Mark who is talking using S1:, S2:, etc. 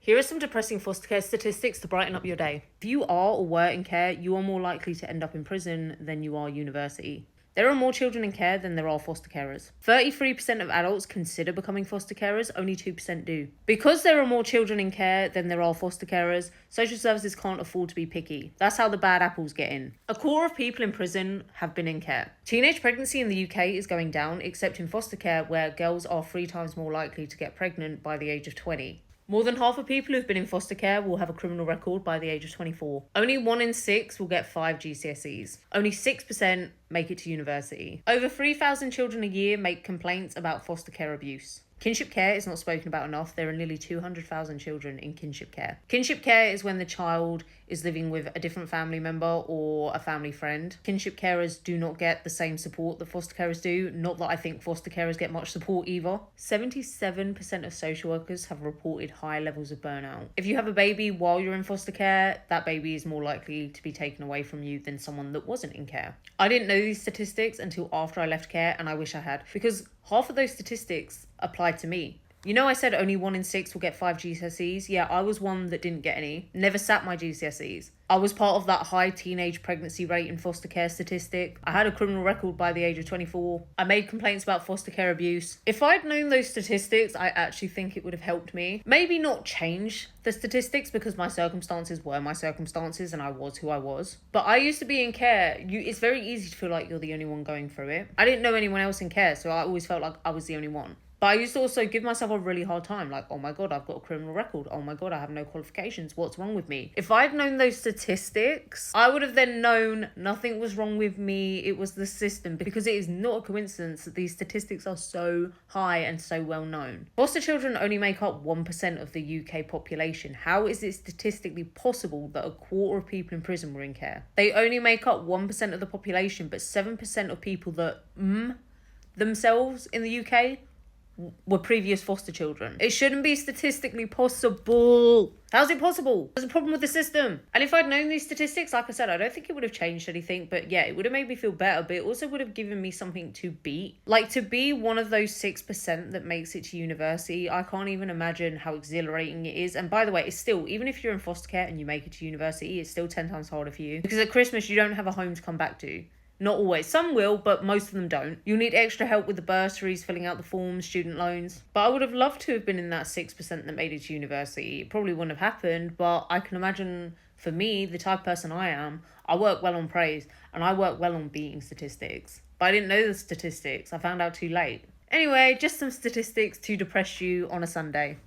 S1: Here are some depressing foster care statistics to brighten up your day. If you are or were in care, you are more likely to end up in prison than you are university. There are more children in care than there are foster carers. 33% of adults consider becoming foster carers, only 2% do. Because there are more children in care than there are foster carers, social services can't afford to be picky. That's how the bad apples get in. A quarter of people in prison have been in care. Teenage pregnancy in the UK is going down, except in foster care, where girls are 3 times more likely to get pregnant by the age of 20. More than half of people who've been in foster care will have a criminal record by the age of 24. Only 1 in 6 will get 5 GCSEs. Only 6% make it to university. Over 3,000 children a year make complaints about foster care abuse. Kinship care is not spoken about enough. There are nearly 200,000 children in kinship care. Kinship care is when the child is living with a different family member or a family friend. Kinship carers do not get the same support that foster carers do. Not that I think foster carers get much support either. 77% of social workers have reported high levels of burnout. If you have a baby while you're in foster care, that baby is more likely to be taken away from you than someone that wasn't in care. I didn't know these statistics until after I left care, and I wish I had, because half of those statistics applied to me. You know, I said only 1 in 6 will get 5 GCSEs. Yeah, I was one that didn't get any. Never sat my GCSEs. I was part of that high teenage pregnancy rate in foster care statistic. I had a criminal record by the age of 24. I made complaints about foster care abuse. If I'd known those statistics, I actually think it would have helped me. Maybe not change the statistics, because my circumstances were my circumstances and I was who I was. But I used to be in care. It's very easy to feel like you're the only one going through it. I didn't know anyone else in care, so I always felt like I was the only one. But I used to also give myself a really hard time, like, oh my God, I've got a criminal record. Oh my God, I have no qualifications. What's wrong with me? If I'd known those statistics, I would have then known nothing was wrong with me. It was the system, because it is not a coincidence that these statistics are so high and so well known. Foster children only make up 1% of the UK population. How is it statistically possible that a quarter of people in prison were in care? They only make up 1% of the population, but 7% of people that themselves in the UK were previous foster children. It shouldn't be statistically possible. How's it possible? There's a problem with the system. And if I'd known these statistics, like I said, I don't think it would have changed anything. But yeah, it would have made me feel better. But it also would have given me something to beat. Like, to be one of those 6% that makes it to university, I can't even imagine how exhilarating it is. And by the way, it's still, even if you're in foster care and you make it to university, it's still 10 times harder for you. Because at Christmas, you don't have a home to come back to. Not always. Some will, but most of them don't. You'll need extra help with the bursaries, filling out the forms, student loans. But I would have loved to have been in that 6% that made it to university. It probably wouldn't have happened, but I can imagine, for me, the type of person I am, I work well on praise, and I work well on beating statistics. But I didn't know the statistics. I found out too late. Anyway, just some statistics to depress you on a Sunday.